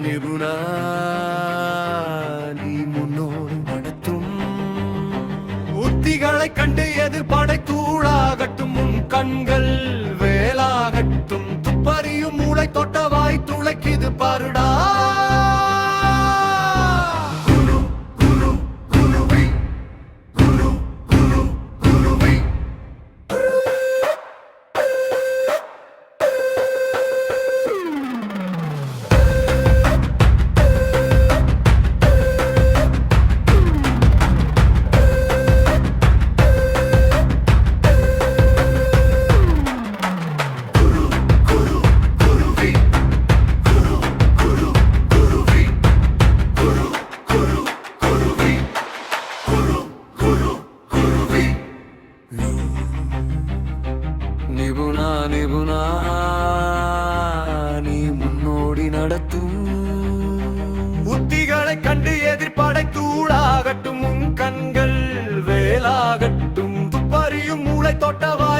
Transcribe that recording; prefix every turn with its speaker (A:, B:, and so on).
A: நிபுணா நீ முன்னோடு நடத்தும் உத்திகளை கண்டு எதிர்ப்படை தூளாகட்டும் உன் கண்கள் வேலாகட்டும் துப்பறியும் மூளை தொட்டவாய் துளைக்கிது பாருடா நிபுணா நிபுணா நீ முன்னோடி நடத்தும் உத்திகளை கண்டு எதிர்ப்படை தூளாகட்டும் உன் கண்கள் வேலாகட்டும் துப்பறியும் மூளை தொட்டவா